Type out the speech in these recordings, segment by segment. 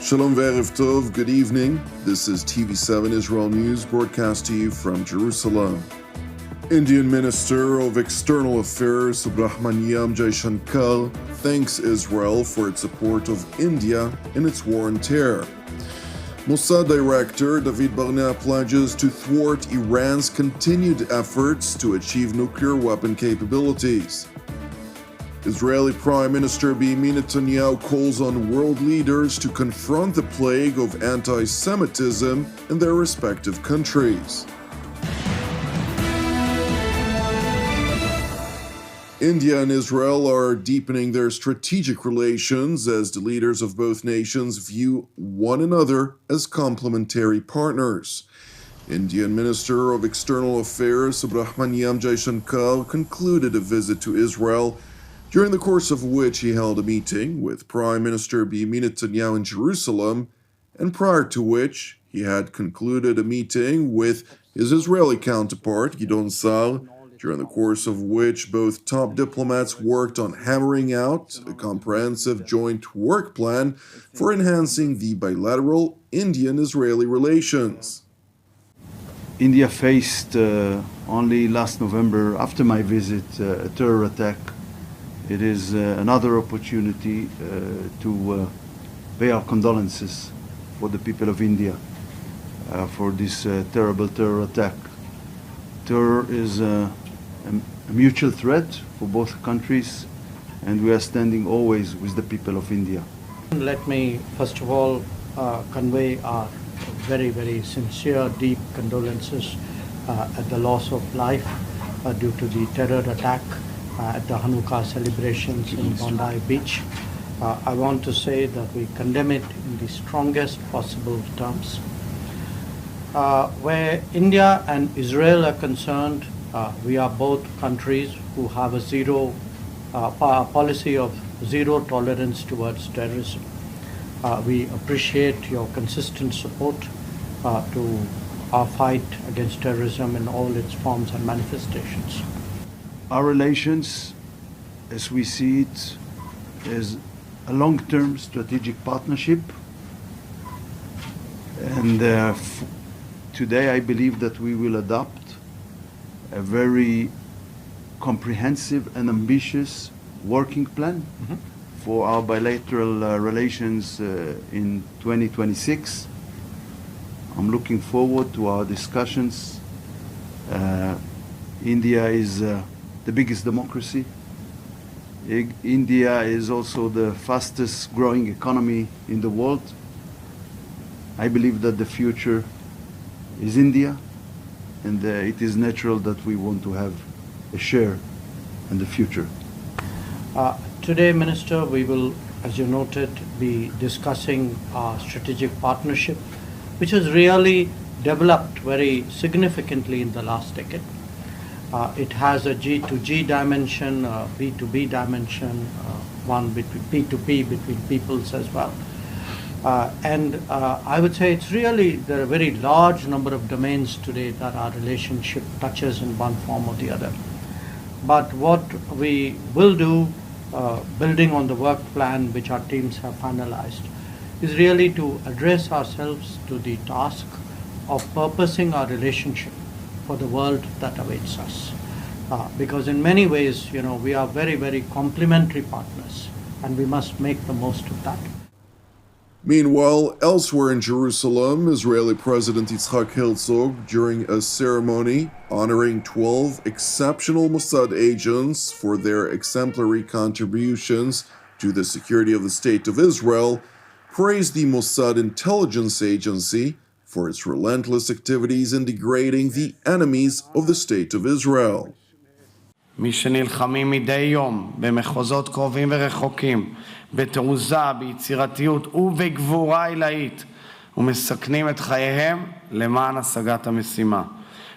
Shalom ve'erev tov, good evening. This is TV7 Israel News, broadcast to you from Jerusalem. Indian Minister of External Affairs Subrahmanyam Jaishankar thanks Israel for its support of India in its war on terror. Mossad Director David Barnea pledges to thwart Iran's continued efforts to achieve nuclear weapon capabilities. Israeli Prime Minister Benjamin Netanyahu calls on world leaders to confront the plague of anti-Semitism in their respective countries. India and Israel are deepening their strategic relations as the leaders of both nations view one another as complementary partners. Indian Minister of External Affairs Subrahmanyam Jaishankar concluded a visit to Israel, during the course of which he held a meeting with Prime Minister Benjamin Netanyahu in Jerusalem, and prior to which he had concluded a meeting with his Israeli counterpart, Gideon Sa'ar, during the course of which both top diplomats worked on hammering out a comprehensive joint work plan for enhancing the bilateral Indian-Israeli relations. India faced only last November, after my visit, a terror attack. It is another opportunity to pay our condolences for the people of India for this terrible terror attack. Terror is a mutual threat for both countries, and we are standing always with the people of India. Let me first of all convey our very, very sincere, deep condolences at the loss of life due to the terror attack at the Hanukkah celebrations in Bondi Beach. I want to say that we condemn it in the strongest possible terms. Where India and Israel are concerned, we are both countries who have a policy of zero tolerance towards terrorism. We appreciate your consistent support to our fight against terrorism in all its forms and manifestations. Our relations, as we see it, is a long-term strategic partnership, and today I believe that we will adopt a very comprehensive and ambitious working plan for our bilateral relations in 2026. I'm looking forward to our discussions. India is the biggest democracy. India is also the fastest growing economy in the world. I believe that the future is India, and it is natural that we want to have a share in the future. Today, Minister, we will, as you noted, be discussing our strategic partnership, which has really developed very significantly in the last decade. It has a G2G dimension, a B2B dimension, one between P2P between peoples as well. And I would say it's really, there are a very large number of domains today that our relationship touches in one form or the other. But what we will do, building on the work plan which our teams have finalized, is really to address ourselves to the task of purposing our relationship for the world that awaits us. Because in many ways, we are very, very complementary partners, and we must make the most of that. Meanwhile, elsewhere in Jerusalem, Israeli President Yitzhak Herzog, during a ceremony honoring 12 exceptional Mossad agents for their exemplary contributions to the security of the State of Israel, praised the Mossad intelligence agency for its relentless activities in degrading the enemies of the State of Israel. מי שנלחמים מדי יום במחוזות קרובים ורחוקים, בתעוזה, ביצירתיות ובגבורה עילאית, ומסכנים את חייהם למען השגת המשימה.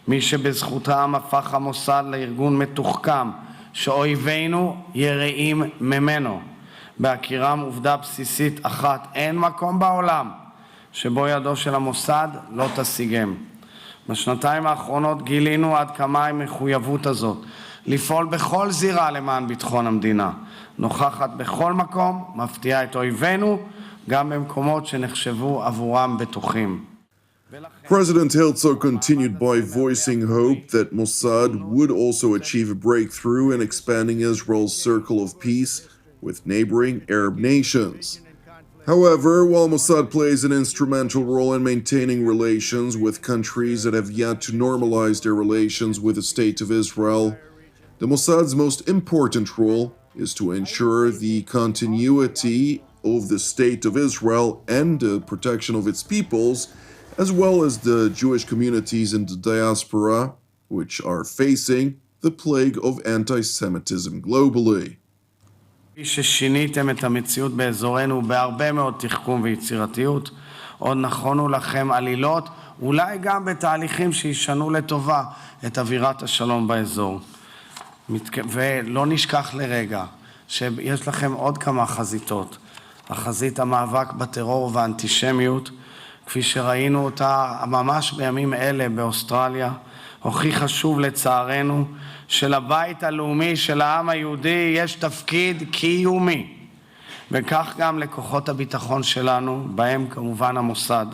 מי שבזכותם הפך המוסד לארגון מתוחכם, שאויבינו יראים ממנו. בהכירם עובדה בסיסית אחת, אין מקום בעולם שבו ידו של המוסד לא תשיגם. בשנתיים האחרונות גילינו עד כמה המחויבות הזאת לפעול בכל זירה למען ביטחון המדינה, נוכחת בכל מקום, מפתיעה את אויבינו גם במקומות שנחשבו עבורם בטוחים. President Herzog continued by voicing hope that Mossad would also achieve a breakthrough in expanding Israel's circle of peace with neighboring Arab nations. However, while Mossad plays an instrumental role in maintaining relations with countries that have yet to normalize their relations with the State of Israel, the Mossad's most important role is to ensure the continuity of the State of Israel and the protection of its peoples, as well as the Jewish communities in the diaspora, which are facing the plague of anti-Semitism globally. כפי ששיניתם את המציאות באזורנו בהרבה מאוד תחכום ויצירתיות, עוד נכונו לכם עלילות, אולי גם בתהליכים שישנו לטובה את אווירת השלום באזור. ולא נשכח לרגע שיש לכם עוד כמה חזיתות. החזית המאבק בטרור והאנטישמיות, כפי שראינו אותה ממש בימים אלה באוסטרליה, הוכיחה שוב לצערנו שלבית הלאומי של העם היהודי יש תפקיד קיומי, וכך גם לכוחות הביטחון שלנו, בהם כמובן המוסד.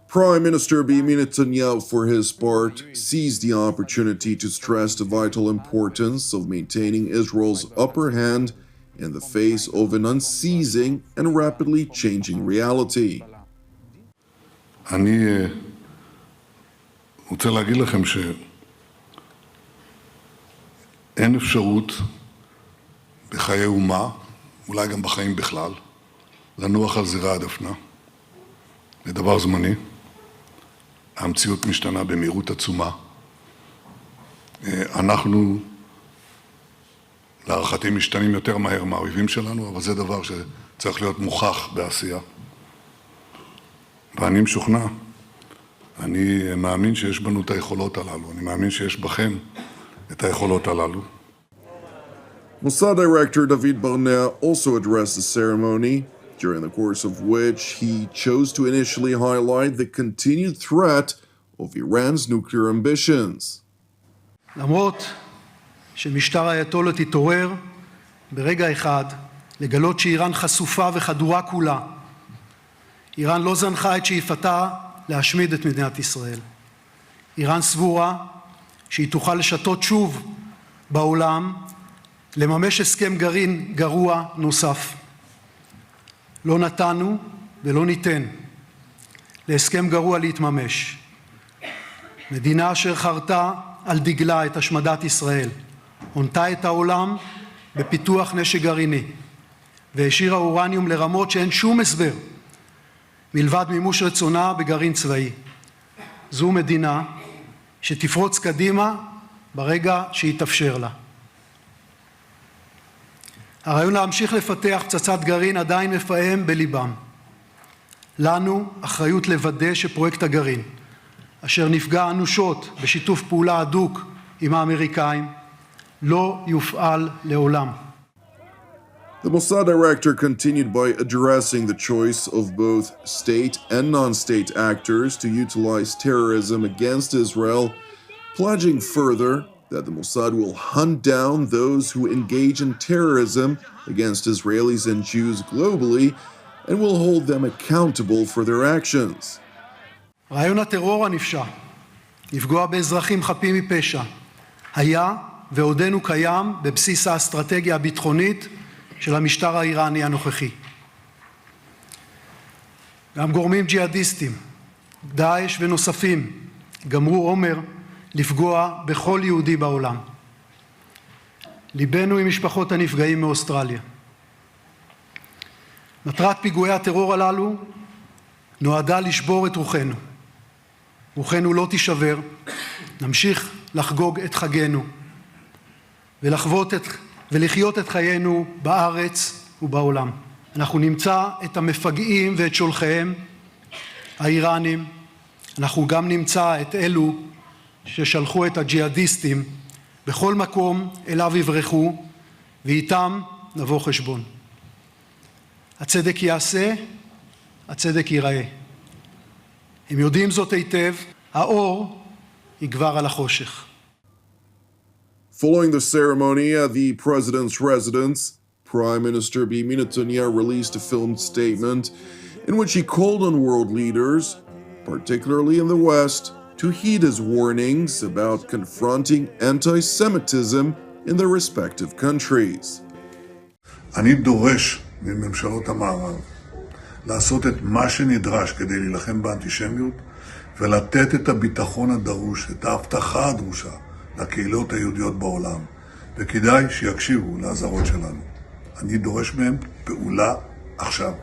Prime Minister Benjamin Netanyahu, for his part, seized the opportunity to stress the vital importance of maintaining Israel's upper hand in the face of an unceasing and rapidly changing reality. אני רוצה להגיד לכם שאין אפשרות בחיי אומה, אולי גם בחיים בכלל, לנוח על זירה הדפנה. זה דבר זמני. המציאות משתנה במהירות עצומה. אנחנו, להערכתי, משתנים יותר מהר מהאויבים שלנו, אבל זה דבר שצריך להיות מוכח בעשייה. ואני משוכנע, אני מאמין שיש בנו את היכולות הללו, אני מאמין שיש בכם את היכולות הללו. Mossad Director David Barnea also addressed the ceremony, during the course of which he chose to initially highlight the continued threat of Iran's nuclear ambitions. למרות שמשטר האייתולות התעורר ברגע אחד לגלות שאיראן חשופה וחדורה כולה, איראן לא זנחה את שאיפתה להשמיד את מדינת ישראל. איראן סבורה שהיא תוכל לשתות שוב בעולם, לממש הסכם גרעין גרוע נוסף. לא נתנו ולא ניתן להסכם גרוע להתממש. מדינה אשר חרתה על דגלה את השמדת ישראל, הונתה את העולם בפיתוח נשק גרעיני, והשאירה אורניום לרמות שאין שום הסבר, מלבד מימוש רצונה בגרעין צבאי. זו מדינה שתפרוץ קדימה ברגע שיתאפשר לה. הרעיון להמשיך לפתח פצצת גרעין עדיין מפעם בליבם. לנו אחריות לוודא שפרויקט הגרעין, אשר נפגע אנושות בשיתוף פעולה הדוק עם האמריקאים, לא יופעל לעולם. The Mossad director continued by addressing the choice of both state and non-state actors to utilize terrorism against Israel, pledging further that the Mossad will hunt down those who engage in terrorism against Israelis and Jews globally and will hold them accountable for their actions. רעיון הטרור הנפשע, לפגוע באזרחים חפים מפשע, היה ועודנו קיים בבסיס האסטרטגיה הביטחונית של המשטר האיראני הנוכחי. גם גורמים ג'יהאדיסטים, דאעש ונוספים, גמרו עומר לפגוע בכל יהודי בעולם. ליבנו עם משפחות הנפגעים מאוסטרליה. מטרת פיגועי הטרור הללו נועדה לשבור את רוחנו. רוחנו לא תישבר, נמשיך לחגוג את חגנו ולחיות את חיינו בארץ ובעולם. אנחנו נמצא את המפגעים ואת שולחיהם האיראנים, אנחנו גם נמצא את אלו ששלחו את הג'יהאדיסטים בכל מקום אליו יברחו, ואיתם נבוא חשבון. הצדק יעשה, הצדק ייראה. הם יודעים זאת היטב, האור יגבר על החושך. Following the ceremony at the president's residence, Prime Minister Benjamin Netanyahu released a filmed statement in which he called on world leaders, particularly in the West, to heed his warnings about confronting anti-Semitism in their respective countries. אני דורש מממשלות המערב לעשות את מה שנדרש כדי להילחם באנטישמיות ולתת את הביטחון הדרוש, את ההבטחה הדרושה לקהילות היהודיות בעולם. וכדאי שיקשיבו לאזהרות שלנו. אני דורש מהם פעולה עכשיו.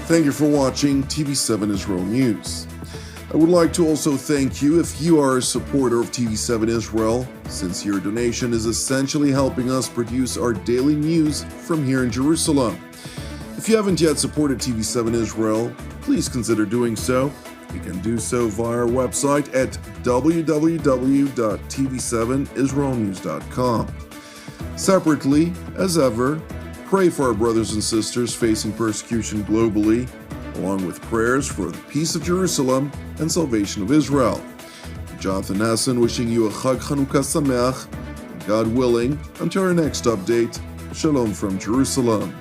Thank you for watching TV7 Israel News. I would like to also thank you if you are a supporter of TV7 Israel, since your donation is essentially helping us produce our daily news from here in Jerusalem. If you haven't yet supported TV7 Israel, please consider doing so. You can do so via our website at www.tv7israelnews.com. Separately, as ever, pray for our brothers and sisters facing persecution globally, along with prayers for the peace of Jerusalem and salvation of Israel. Jonathan Hassan wishing you a Chag Chanukah Sameach, and God willing, until our next update, Shalom from Jerusalem.